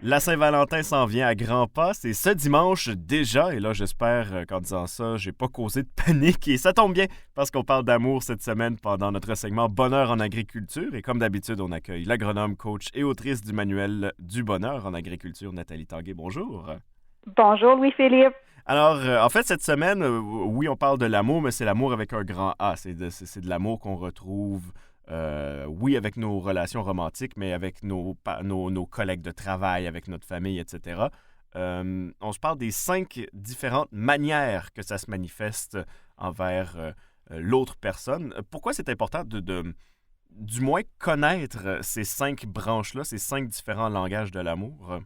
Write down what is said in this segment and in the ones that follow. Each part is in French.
La Saint-Valentin s'en vient à grands pas. C'est ce dimanche déjà. Et là, j'espère qu'en disant ça, j'ai pas causé de panique. Et ça tombe bien parce qu'on parle d'amour cette semaine pendant notre segment Bonheur en agriculture. Et comme d'habitude, on accueille l'agronome, coach et autrice du manuel du bonheur en agriculture, Nathalie Tanguay. Bonjour. Bonjour Louis-Philippe. Alors, en fait, cette semaine, oui, on parle de l'amour, mais c'est l'amour avec un grand A. C'est de l'amour qu'on retrouve, oui, avec nos relations romantiques, mais avec nos collègues de travail, avec notre famille, etc. On se parle des 5 différentes manières que ça se manifeste envers l'autre personne. Pourquoi c'est important du moins connaître ces 5 branches-là, ces 5 différents langages de l'amour?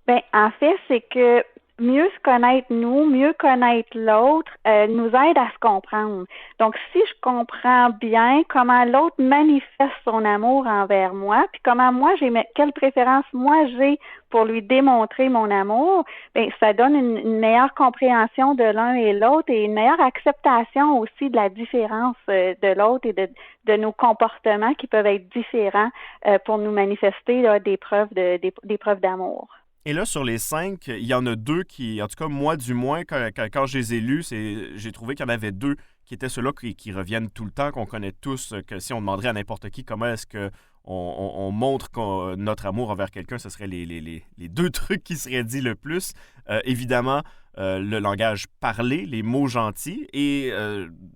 Ben, en fait, c'est que mieux se connaître nous, mieux connaître l'autre, nous aide à se comprendre. Donc, si je comprends bien comment l'autre manifeste son amour envers moi, puis comment moi quelle préférence moi j'ai pour lui démontrer mon amour, ben ça donne une meilleure compréhension de l'un et l'autre et une meilleure acceptation aussi de la différence de l'autre et de nos comportements qui peuvent être différents pour nous manifester là, des preuves d'amour. Et là, sur les 5, il y en a 2 qui, en tout cas, moi, du moins, quand je les ai lus, j'ai trouvé qu'il y en avait 2 qui étaient ceux-là qui reviennent tout le temps, qu'on connaît tous, que si on demanderait à n'importe qui comment est-ce qu'on montre notre amour envers quelqu'un, ce seraient les 2 trucs qui seraient dits le plus. Évidemment, le langage parlé, les mots gentils, et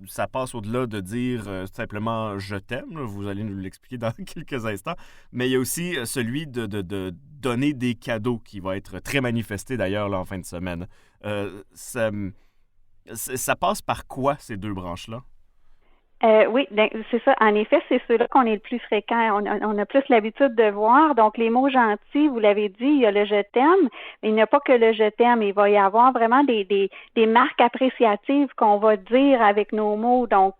ça passe au-delà de dire simplement «je t'aime», là, vous allez nous l'expliquer dans quelques instants, mais il y a aussi celui de donner des cadeaux qui va être très manifesté d'ailleurs là, en fin de semaine. Ça passe par quoi ces 2 branches-là? Oui, ben, c'est ça. En effet, c'est ceux-là qu'on est le plus fréquent. On a plus l'habitude de voir. Donc, les mots gentils, vous l'avez dit, il y a le je t'aime, mais il n'y a pas que le je t'aime. Il va y avoir vraiment des marques appréciatives qu'on va dire avec nos mots. Donc,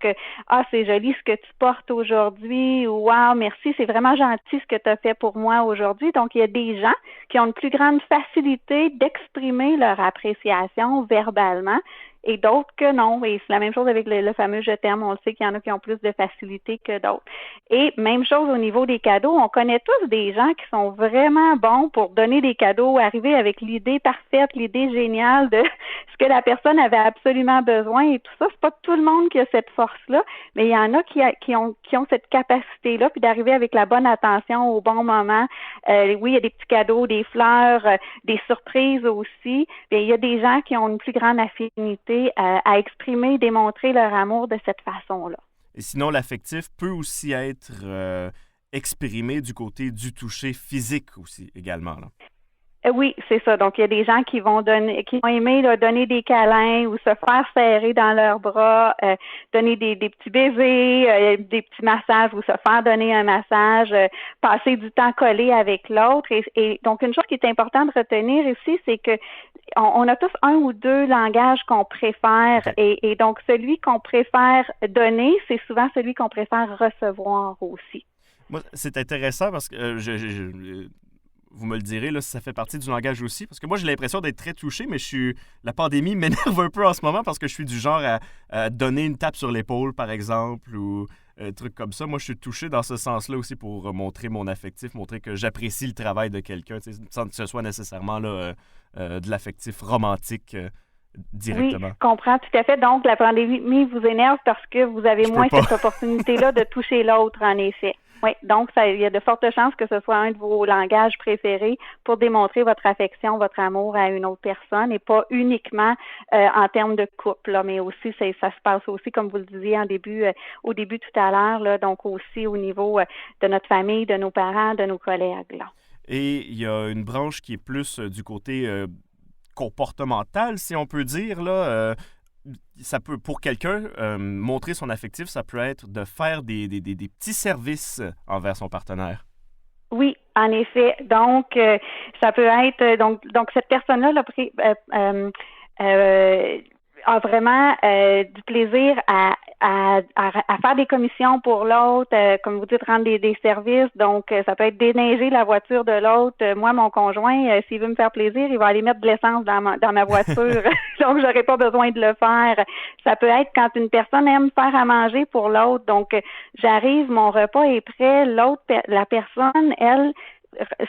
ah, c'est joli ce que tu portes aujourd'hui, ou wow, merci, c'est vraiment gentil ce que tu as fait pour moi aujourd'hui. Donc, il y a des gens qui ont une plus grande facilité d'exprimer leur appréciation verbalement et d'autres que non. Et c'est la même chose avec le fameux je t'aime. On le sait qu'il y en a qui ont plus de facilité que d'autres. Et même chose au niveau des cadeaux. On connaît tous des gens qui sont vraiment bons pour donner des cadeaux, arriver avec l'idée parfaite, l'idée géniale de ce que la personne avait absolument besoin et tout ça. C'est pas tout le monde qui a cette force-là, mais il y en a qui ont cette capacité-là, puis d'arriver avec la bonne attention au bon moment. Oui, il y a des petits cadeaux, des fleurs, des surprises aussi. Bien, il y a des gens qui ont une plus grande affinité à exprimer, démontrer leur amour de cette façon-là. Et sinon, l'affectif peut aussi être exprimé du côté du toucher physique aussi, également, là. Oui, c'est ça. Donc, il y a des gens qui vont aimer là, donner des câlins ou se faire serrer dans leurs bras, donner des petits baisers, des petits massages ou se faire donner un massage, passer du temps collé avec l'autre. Et donc, une chose qui est importante de retenir ici, c'est que on a tous un ou deux langages qu'on préfère OK. et donc celui qu'on préfère donner, c'est souvent celui qu'on préfère recevoir aussi. Moi, c'est intéressant parce que vous me le direz, là, si ça fait partie du langage aussi. Parce que moi, j'ai l'impression d'être très touché, mais la pandémie m'énerve un peu en ce moment parce que je suis du genre à donner une tape sur l'épaule, par exemple, ou trucs comme ça. Moi, je suis touché dans ce sens-là aussi pour montrer mon affectif, montrer que j'apprécie le travail de quelqu'un, tu sais, sans que ce soit nécessairement là, de l'affectif romantique Oui, directement. je comprends tout à fait. Donc, la pandémie vous énerve parce que vous avez Je peux moins pas. cette opportunité-là de toucher l'autre, en effet. Oui, donc il y a de fortes chances que ce soit un de vos langages préférés pour démontrer votre affection, votre amour à une autre personne et pas uniquement en termes de couple, là, mais aussi ça se passe aussi, comme vous le disiez au début tout à l'heure, là, donc aussi au niveau de notre famille, de nos parents, de nos collègues, là. Et il y a une branche qui est plus du côté comportemental, si on peut dire, là. Ça peut, pour quelqu'un, montrer son affectif, ça peut être de faire des petits services envers son partenaire. Oui, en effet. Donc, ça peut être donc cette personne-là euh, a vraiment du plaisir à faire des commissions pour l'autre, comme vous dites, rendre des services. Donc, ça peut être déneiger la voiture de l'autre. Moi, mon conjoint, s'il veut me faire plaisir, il va aller mettre de l'essence dans ma voiture. Donc, j'aurais pas besoin de le faire. Ça peut être quand une personne aime faire à manger pour l'autre. Donc, j'arrive, mon repas est prêt. La personne, elle,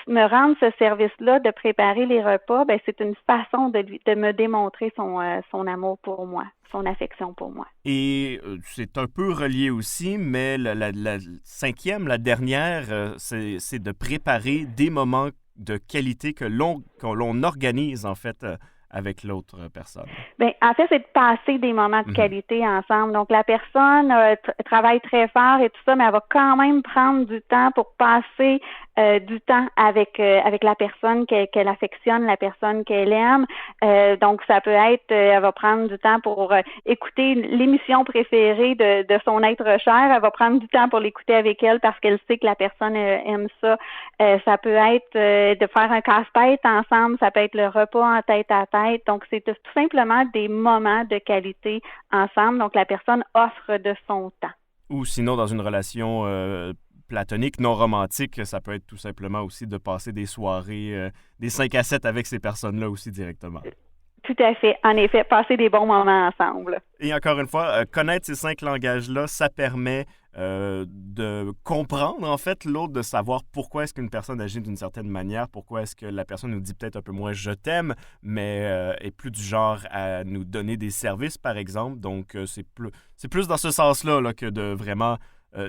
me rendre ce service-là de préparer les repas, ben c'est une façon de me démontrer son amour pour moi, son affection pour moi. Et c'est un peu relié aussi, mais la cinquième, la dernière, c'est de préparer des moments de qualité que l'on organise, en fait, avec l'autre personne. Bien, en fait, c'est de passer des moments de qualité ensemble. Donc, la personne travaille très fort et tout ça, mais elle va quand même prendre du temps pour passer du temps avec la personne qu'elle affectionne, la personne qu'elle aime. Donc, ça peut être, elle va prendre du temps pour écouter l'émission préférée de son être cher. Elle va prendre du temps pour l'écouter avec elle parce qu'elle sait que la personne aime ça. Ça peut être de faire un casse-tête ensemble. Ça peut être le repas en tête-à-tête. Donc, c'est tout simplement des moments de qualité ensemble. Donc, la personne offre de son temps. Ou sinon, dans une relation platonique, non romantique, ça peut être tout simplement aussi de passer des soirées, des 5 à 7 avec ces personnes-là aussi directement. Tout à fait. En effet, passer des bons moments ensemble. Et encore une fois, connaître ces 5 langages-là, ça permet de comprendre, en fait, l'autre, de savoir pourquoi est-ce qu'une personne agit d'une certaine manière, pourquoi est-ce que la personne nous dit peut-être un peu moins « je t'aime », mais est plus du genre à nous donner des services, par exemple. Donc, c'est plus dans ce sens-là là, que de vraiment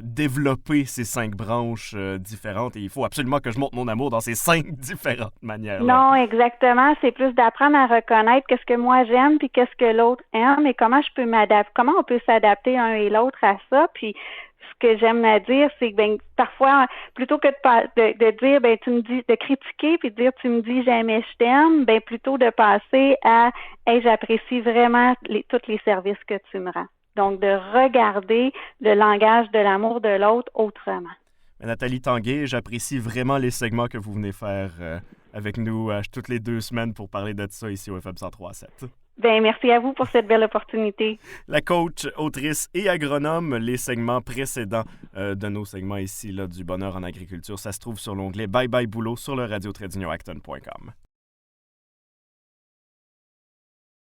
développer ces 5 branches différentes. Et il faut absolument que je montre mon amour dans ces 5 différentes manières. Non, exactement. C'est plus d'apprendre à reconnaître qu'est-ce que moi j'aime puis qu'est-ce que l'autre aime et comment je peux m'adapter, comment on peut s'adapter un et l'autre à ça. Puis ce que j'aime à dire, c'est que ben, parfois, plutôt que de dire ben tu me dis, de critiquer puis de dire tu me dis jamais je t'aime, ben plutôt de passer à hey, j'apprécie vraiment tous les services que tu me rends. Donc, de regarder le langage de l'amour de l'autre autrement. Nathalie Tanguay, j'apprécie vraiment les segments que vous venez faire avec nous toutes les 2 semaines pour parler de ça ici au FM 103.7. Bien, merci à vous pour cette belle opportunité. La coach, autrice et agronome, les segments précédents de nos segments ici là, du bonheur en agriculture, ça se trouve sur l'onglet Bye Bye Boulot sur le radio-acton.com.